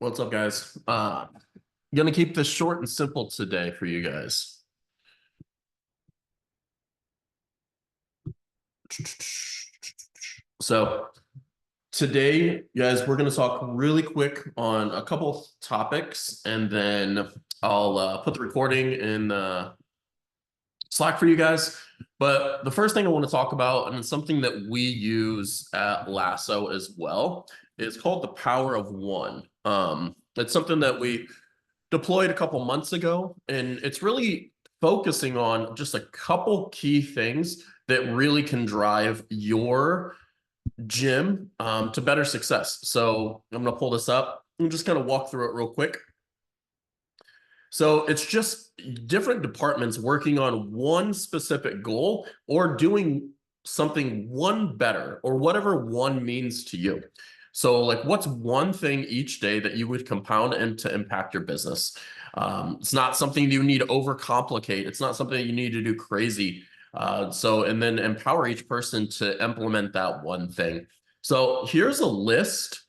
What's up, guys? Gonna keep this short and simple today for you guys. So today, guys, we're gonna talk really quick on a couple topics, and then I'll put the recording in Slack for you guys. But the first thing I want to talk about, and it's something that we use at Lasso as well, is called the power of one. It's something that we deployed a couple months ago, and it's really focusing on just a couple key things that really can drive your gym to better success. So I'm going to pull this up and just kind of walk through it real quick. So it's just different departments working on one specific goal or doing something one better or whatever one means to you. So like what's one thing each day that you would compound and to impact your business? It's not something you need to overcomplicate. It's not something you need to do crazy. And then empower each person to implement that one thing. So here's a list,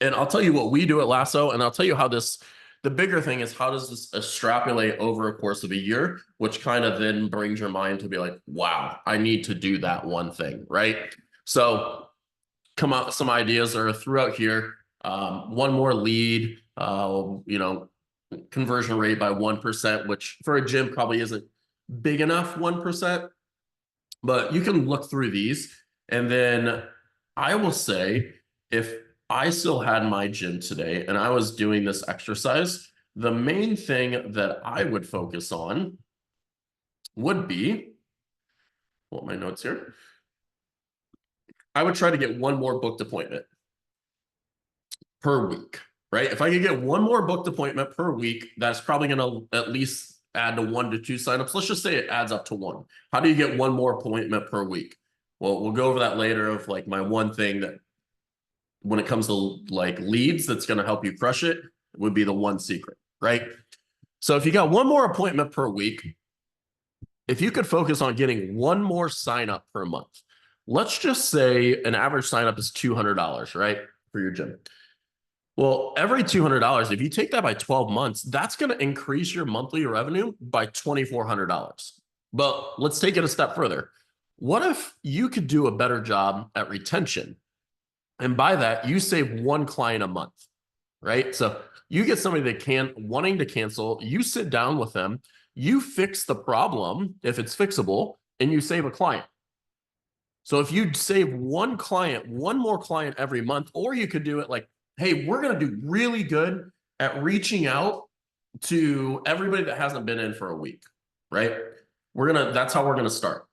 and I'll tell you what we do at Lasso, and I'll tell you how the bigger thing is how does this extrapolate over a course of a year, which kind of then brings your mind to be like, wow, I need to do that one thing, right? So come out, some ideas are throughout here. One more lead, conversion rate by 1%, which for a gym probably isn't big enough, 1%, but you can look through these. And then I will say, if I still had my gym today and I was doing this exercise, the main thing that I would focus on would be, what my notes here, I would try to get one more booked appointment per week, right? If I could get one more booked appointment per week, that's probably going to at least add to 1 to 2 signups. Let's just say it adds up to 1. How do you get one more appointment per week? Well, we'll go over that later of like my one thing that when it comes to like leads that's going to help you crush it would be the one secret, right? So if you got one more appointment per week, if you could focus on getting one more sign up per month, let's just say an average sign up is $200, right? For your gym. Well, every $200, if you take that by 12 months, that's going to increase your monthly revenue by $2,400. But let's take it a step further. What if you could do a better job at retention? And by that, you save one client a month, right? So you get somebody that wanting to cancel, you sit down with them, you fix the problem if it's fixable, and you save a client. So if you save one more client every month, or you could do it like, hey, we're going to do really good at reaching out to everybody that hasn't been in for a week, right? That's how we're going to start.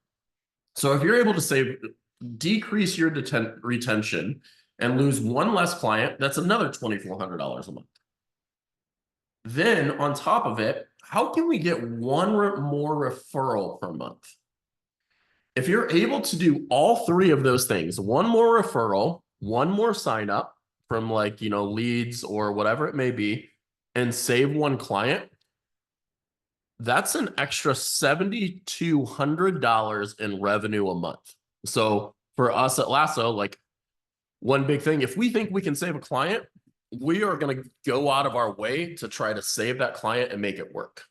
So if you're able to decrease your retention and lose one less client, that's another $2,400 a month. Then on top of it, how can we get one more referral per month? If you're able to do all 3 of those things, one more referral, one more sign up from leads or whatever it may be, and save one client, that's an extra $7,200 in revenue a month. So for us at Lasso, like one big thing, if we think we can save a client, we are going to go out of our way to try to save that client and make it work.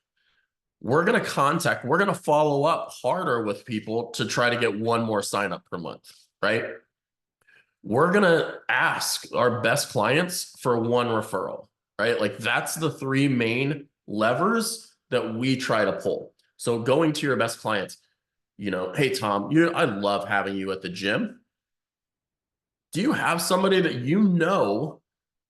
We're going to follow up harder with people to try to get one more sign up per month, right? We're going to ask our best clients for one referral, right? Like that's the 3 main levers that we try to pull. So going to your best clients, hey, Tom, I love having you at the gym. Do you have somebody that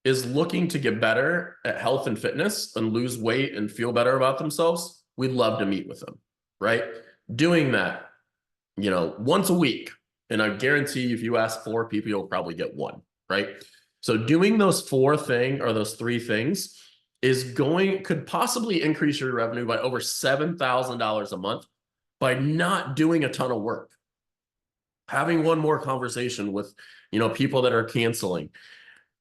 is looking to get better at health and fitness and lose weight and feel better about themselves? We'd love to meet with them, right? Doing that, once a week. And I guarantee you, if you ask 4 people, you'll probably get 1, right? So doing those 3 things could possibly increase your revenue by over $7,000 a month by not doing a ton of work. Having one more conversation with, people that are canceling,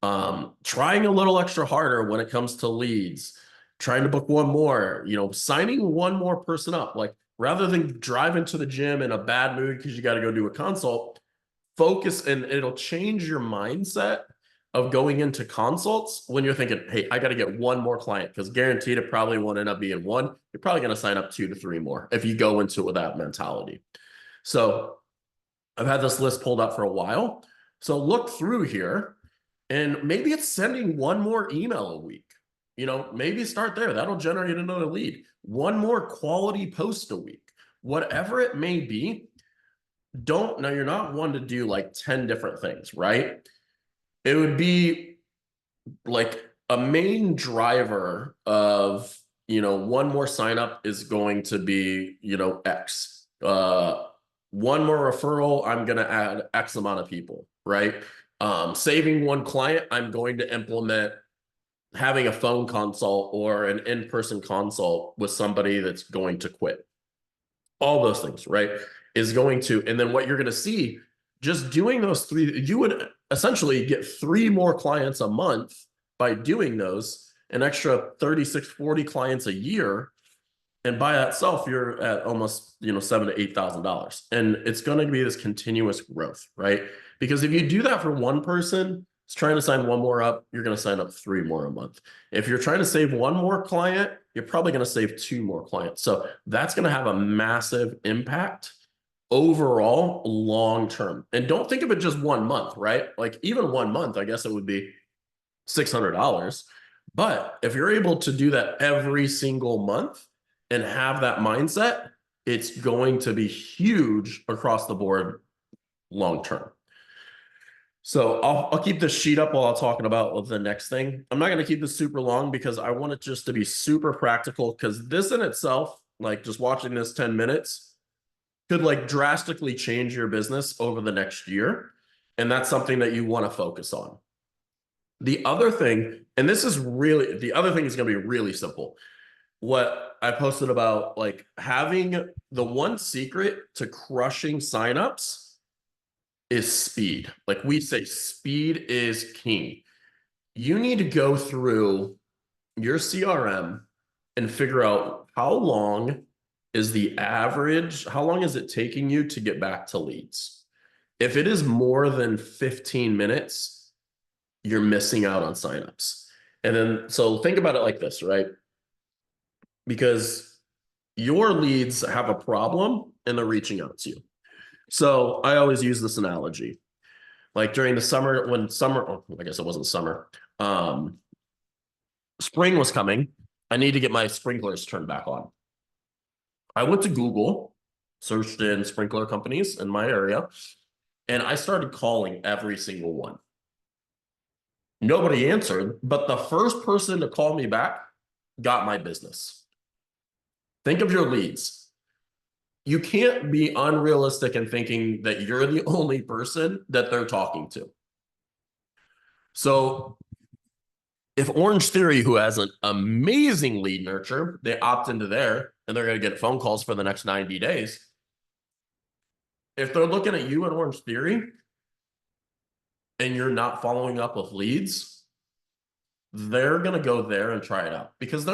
trying a little extra harder when it comes to leads, trying to book one more, signing one more person up, like rather than driving to the gym in a bad mood because you got to go do a consult, focus, and it'll change your mindset of going into consults when you're thinking, hey, I got to get one more client, because guaranteed it probably won't end up being one. You're probably going to sign up 2 to 3 more if you go into it with that mentality. So I've had this list pulled up for a while. So look through here, and maybe it's sending one more email a week. Maybe start there. That'll generate another lead. One more quality post a week. Whatever it may be, now you're not one to do like 10 different things, right? It would be like a main driver of, one more sign up is going to be, X. One more referral, I'm going to add X amount of people, right? Saving one client, I'm going to implement having a phone consult or an in-person consult with somebody that's going to quit. All those things, right? Is going to, and then what you're going to see, just doing those 3, you would essentially get 3 more clients a month by doing those, an extra 36, 40 clients a year. And by itself, you're at almost, $7,000 to $8,000. And it's going to be this continuous growth, right? Because if you do that for one person, it's trying to sign one more up, you're going to sign up 3 more a month. If you're trying to save one more client, you're probably going to save 2 more clients. So that's going to have a massive impact overall long term. And don't think of it just 1 month, right? Like even 1 month, I guess it would be $600. But if you're able to do that every single month and have that mindset, it's going to be huge across the board long term. So I'll keep this sheet up while I'm talking about the next thing. I'm not going to keep this super long because I want it just to be super practical, because this in itself, like just watching this 10 minutes could like drastically change your business over the next year. And that's something that you want to focus on. The other thing, and the other thing is going to be really simple. What I posted about like having the one secret to crushing signups is speed. Like we say, speed is king. You need to go through your CRM and figure out how long is it taking you to get back to leads? If it is more than 15 minutes, you're missing out on signups. And then, so think about it like this, right? Because your leads have a problem and they're reaching out to you. So I always use this analogy. Like during the summer, I guess it wasn't summer, spring was coming. I need to get my sprinklers turned back on. I went to Google, searched in sprinkler companies in my area, and I started calling every single one. Nobody answered, but the first person to call me back got my business. Think of your leads. You can't be unrealistic in thinking that you're the only person that they're talking to. So if Orange Theory, who has an amazing lead nurture, they opt into there and they're going to get phone calls for the next 90 days. If they're looking at you in Orange Theory and you're not following up with leads, they're going to go there and try it out, because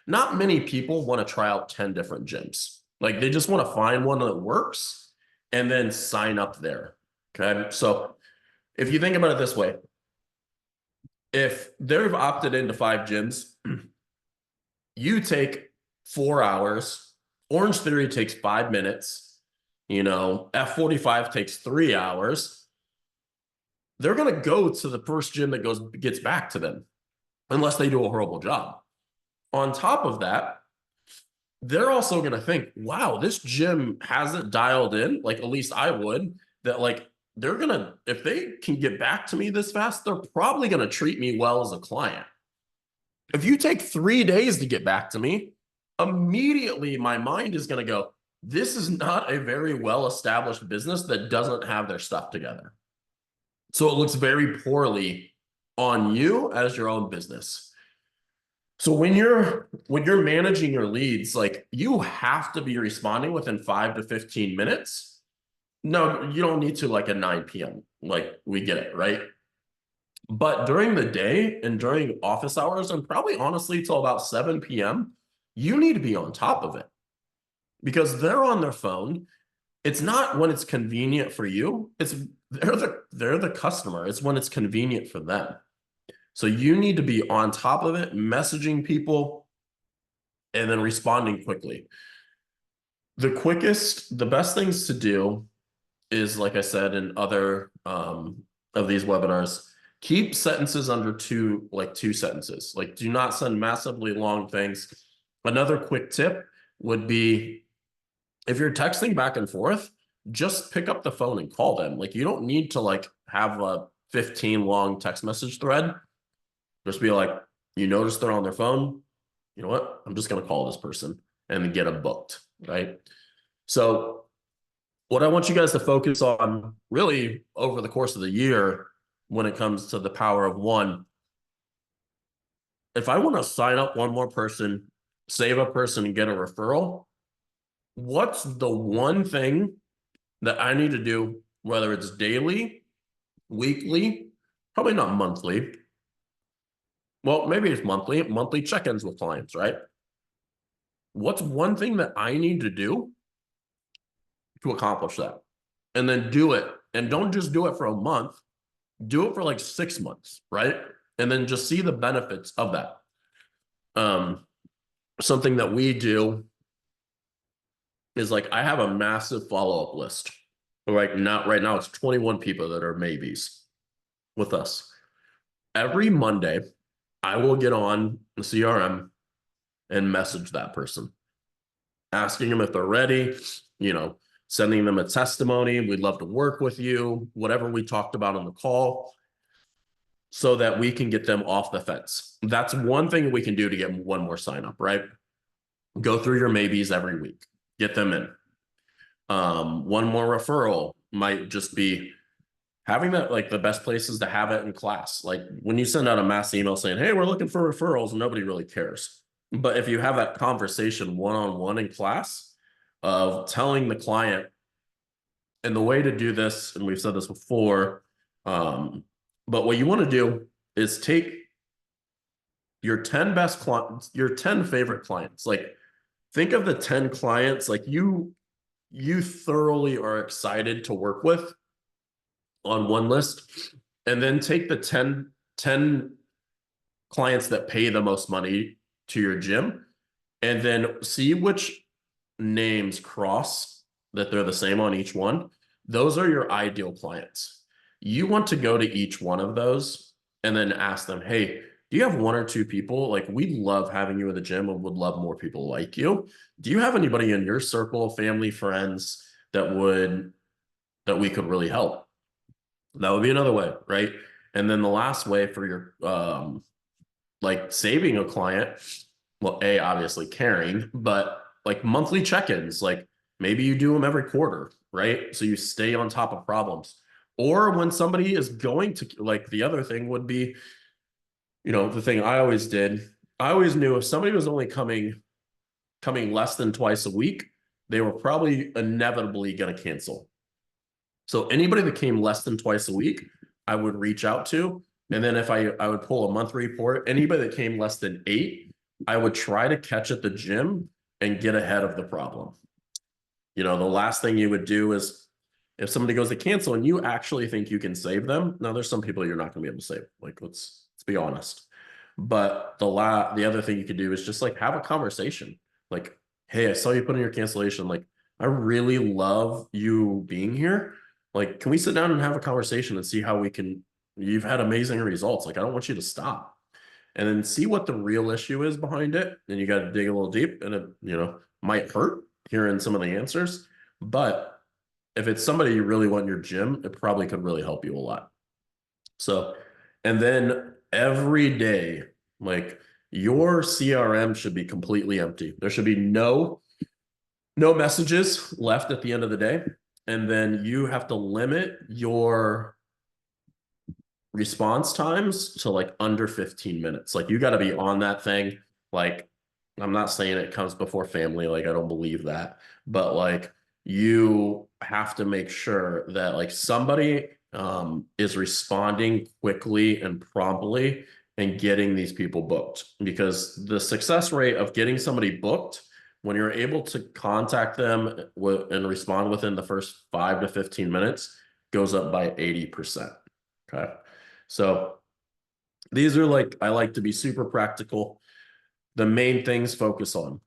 not many people want to try out 10 different gyms. Like they just want to find one that works and then sign up there. Okay. So if you think about it this way, if they've opted into 5 gyms, you take 4 hours, Orange Theory takes 5 minutes, F45 takes 3 hours. They're going to go to the first gym that gets back to them, unless they do a horrible job. On top of that, they're also going to think, wow, this gym has it dialed in. Like, at least I would, that like, if they can get back to me this fast, they're probably going to treat me well as a client. If you take 3 days to get back to me, immediately my mind is going to go, this is not a very well-established business that doesn't have their stuff together. So it looks very poorly on you as your own business. So when you're managing your leads, like you have to be responding within 5 to 15 minutes. No, you don't need to like at 9 p.m. Like we get it, right? But during the day and during office hours, and probably honestly till about 7 p.m., you need to be on top of it, because they're on their phone It's not when it's convenient for you. It's they're the customer. It's when it's convenient for them. So you need to be on top of it, messaging people, and then responding quickly. The best things to do is, like I said in other of these webinars, keep sentences under two sentences. Like, do not send massively long things. Another quick tip would be, if you're texting back and forth, just pick up the phone and call them. Like, you don't need to like have a 15 long text message thread. Just be like, you notice they're on their phone. You know what? I'm just going to call this person and get them booked, right? So what I want you guys to focus on really over the course of the year when it comes to the power of one, if I want to sign up one more person, save a person, and get a referral, what's the one thing that I need to do, whether it's daily, weekly, probably not monthly. Well, maybe it's monthly check-ins with clients, right? What's one thing that I need to do to accomplish that? And then do it. And don't just do it for a month. Do it for like 6 months, right? And then just see the benefits of that. Something that we do is like, I have a massive follow-up list. Right now, it's 21 people that are maybes with us. Every Monday, I will get on the CRM and message that person, asking them if they're ready, sending them a testimony. We'd love to work with you, whatever we talked about on the call, so that we can get them off the fence. That's one thing we can do to get one more sign up, right? Go through your maybes every week, get them in. One more referral might just be having that, like, the best places to have it in class. Like, when you send out a mass email saying, hey, we're looking for referrals, nobody really cares. But if you have that conversation one-on-one in class of telling the client, and the way to do this, and we've said this before, but what you want to do is take your 10 best clients, your 10 favorite clients. Like, think of the 10 clients like you thoroughly are excited to work with on one list, and then take the 10 clients that pay the most money to your gym, and then see which names cross, that they're the same on each one. Those are your ideal clients. You want to go to each one of those and then ask them, hey, do you have one or two people? Like, we love having you in the gym and would love more people like you. Do you have anybody in your circle, family, friends, that we could really help? That would be another way, right? And then the last way for your like saving a client, well, obviously caring, but like monthly check-ins, like maybe you do them every quarter, right? So you stay on top of problems. Or when somebody is going to, like, the other thing would be, the thing I always did, I always knew if somebody was only coming less than twice a week, they were probably inevitably going to cancel. So anybody that came less than twice a week, I would reach out to. And then if I would pull a monthly report, anybody that came less than 8, I would try to catch at the gym and get ahead of the problem. The last thing you would do is, if somebody goes to cancel and you actually think you can save them, now there's some people you're not going to be able to save. Like, let's be honest. But the other thing you could do is just like have a conversation. Like, hey, I saw you put in your cancellation. Like, I really love you being here. Like, can we sit down and have a conversation and see how you've had amazing results. Like, I don't want you to stop. And then see what the real issue is behind it. And you got to dig a little deep, and it, might hurt hearing some of the answers. But if it's somebody you really want in your gym, it probably could really help you a lot. So, and then every day, like, your CRM should be completely empty. There should be no messages left at the end of the day. And then you have to limit your response times to like under 15 minutes. Like, you got to be on that thing. Like, I'm not saying it comes before family. Like, I don't believe that. But like, you have to make sure that like somebody is responding quickly and promptly and getting these people booked, because the success rate of getting somebody booked when you're able to contact them and respond within the first 5 to 15 minutes, goes up by 80%. Okay. So these are like, I like to be super practical. The main things focus on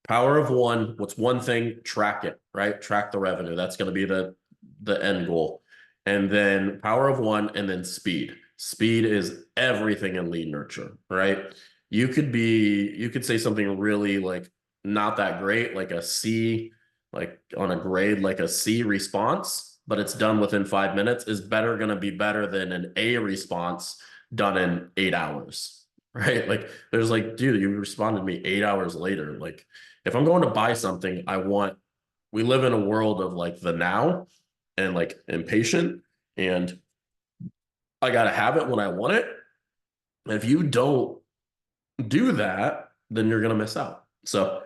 power of one. What's one thing? Track it, right? Track the revenue. That's going to be the end goal. And then power of one, and then speed. Speed is everything in lead nurture, right? You could say something really like not that great, like a C, like on a grade, like a C response, but it's done within 5 minutes is going to be better than an A response done in 8 hours, right? Like there's like, dude, you responded to me 8 hours later. Like if I'm going to buy something, we live in a world of like the now and like impatient, and I got to have it when I want it. If you don't do that, then you're going to miss out. So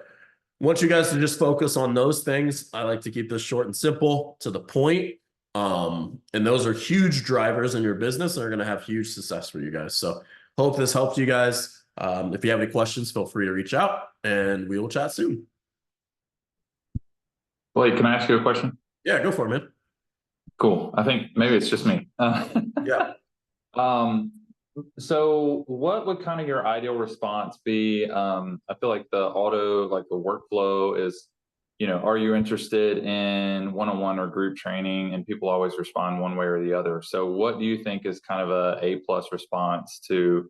I want you guys to just focus on those things. I like to keep this short and simple to the point. And those are huge drivers in your business and are going to have huge success for you guys. So hope this helped you guys. If you have any questions, feel free to reach out and we will chat soon. Blake, can I ask you a question? Yeah, go for it, man. Cool. I think maybe it's just me. Yeah. So what would kind of your ideal response be? I feel like the workflow is, are you interested in one-on-one or group training? And people always respond one way or the other. So what do you think is kind of a plus response to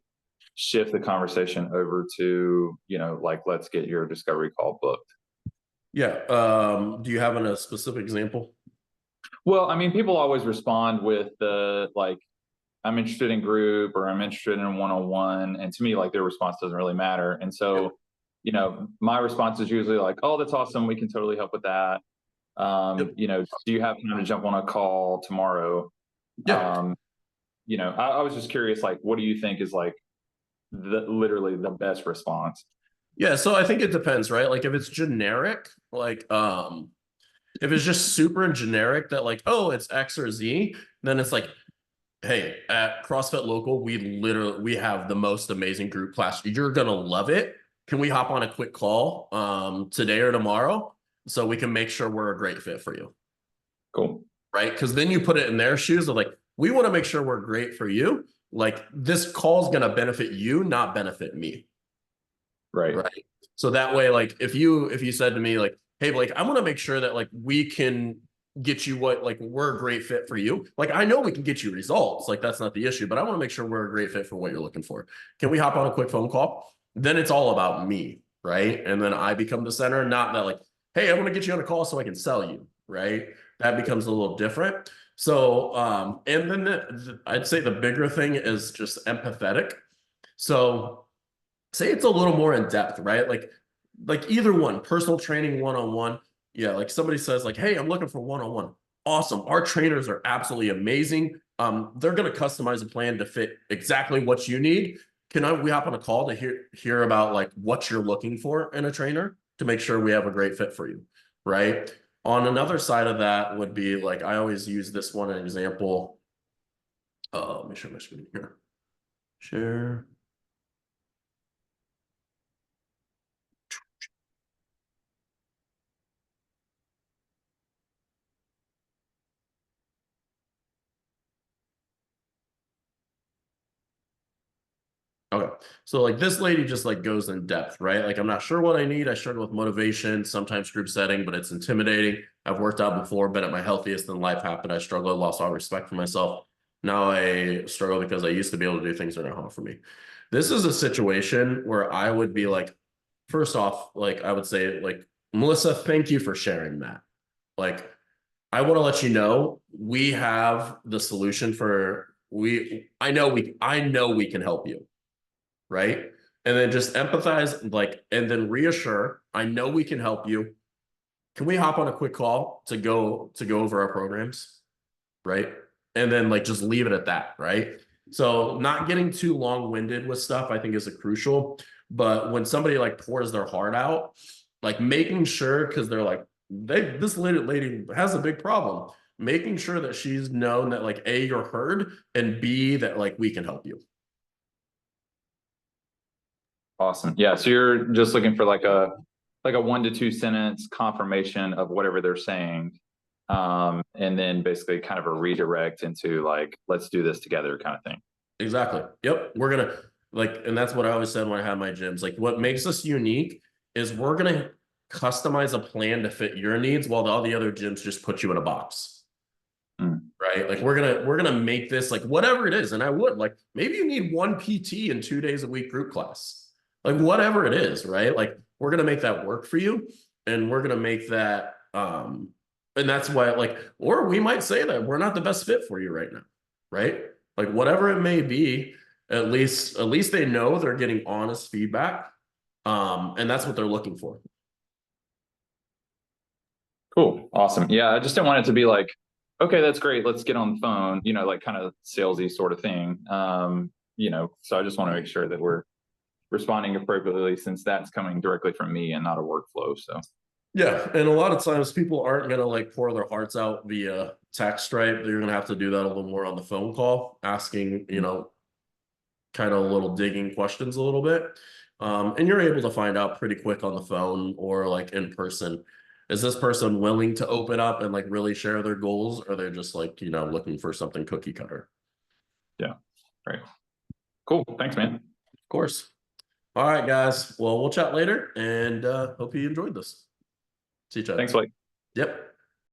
shift the conversation over to, like, let's get your discovery call booked? Yeah. Do you have a specific example? Well, I mean, people always respond with I'm interested in group or I'm interested in one-on-one. And to me, like their response doesn't really matter. And so, my response is usually like, oh, that's awesome. We can totally help with that. Do you have time to jump on a call tomorrow? Yeah. I was just curious, like, what do you think is like literally the best response? Yeah. So I think it depends, right? Like if it's generic, like, if it's just super generic that like, oh, it's X or Z, then it's like, hey, at CrossFit Local, we have the most amazing group class. You're gonna love it. Can we hop on a quick call today or tomorrow so we can make sure we're a great fit for you? Cool. Right? Because then you put it in their shoes of like, we want to make sure we're great for you. Like this call is gonna benefit you, not benefit me. Right. Right. So that way, like if you said to me, like, hey, Blake, I want to make sure that like we can get you we're a great fit for you. Like I know we can get you results. Like that's not the issue, but I want to make sure we're a great fit for what you're looking for. Can we hop on a quick phone call? Then it's all about me, right? And then I become the center, not that like, hey, I want to get you on a call so I can sell you, right? That becomes a little different. So, and then I'd say the bigger thing is just empathetic. So say it's a little more in depth, right? Like either one, personal training one-on-one. Yeah, like somebody says like, hey, I'm looking for one-on-one. Awesome. Our trainers are absolutely amazing. They're going to customize a plan to fit exactly what you need. We hop on a call to hear about like what you're looking for in a trainer to make sure we have a great fit for you, right? On another side of that would be like, I always use this one example. Let me share my screen here. Share. Okay. So like this lady just like goes in depth, right? Like I'm not sure what I need. I struggle with motivation, sometimes group setting, but it's intimidating. I've worked out before, been at my healthiest, and life happened. I struggled, lost all respect for myself. Now I struggle because I used to be able to do things that are hard for me. This is a situation where I would be like, first off, like I would say, like, Melissa, thank you for sharing that. Like, I want to let you know we have the solution I know we can help you, right? And then just empathize, like, and then reassure, I know we can help you. Can we hop on a quick call to go over our programs? Right. And then like just leave it at that, right? So not getting too long-winded with stuff, I think is a crucial. But when somebody like pours their heart out, like making sure, because they're like, this lady has a big problem, making sure that she's known that like A, you're heard, and B, that like we can help you. Awesome. Yeah. So you're just looking for like like a 1 to 2 sentence confirmation of whatever they're saying. And then basically kind of a redirect into like, let's do this together kind of thing. Exactly. Yep. We're gonna like, and that's what I always said when I had my gyms. Like, what makes us unique is we're gonna customize a plan to fit your needs, while all the other gyms just put you in a box. Right? Like, we're gonna make this like whatever it is. And I would like, maybe you need one PT and 2 days a week group class, like whatever it is, right? Like, we're gonna make that work for you, and we're gonna make that and that's why, like, or we might say that we're not the best fit for you right now, right? Like, whatever it may be, at least they know they're getting honest feedback. And that's what they're looking for. Cool. Awesome. Yeah. I just didn't want it to be like, okay, that's great. Let's get on the phone, you know, like kind of salesy sort of thing. You know, so I just want to make sure that we're responding appropriately, since that's coming directly from me and not a workflow. So Yeah, and a lot of times people aren't gonna like pour their hearts out via text, right? They're gonna have to do that a little more on the phone call, asking, kind of a little digging questions a little bit. And you're able to find out pretty quick on the phone or like in person. Is this person willing to open up and like really share their goals? Or they're just like, looking for something cookie cutter? yeah. Right. Cool. Thanks, man. Of course. All right, guys. Well, we'll chat later, and hope you enjoyed this. See you, Chad. Thanks, Blake. Yep.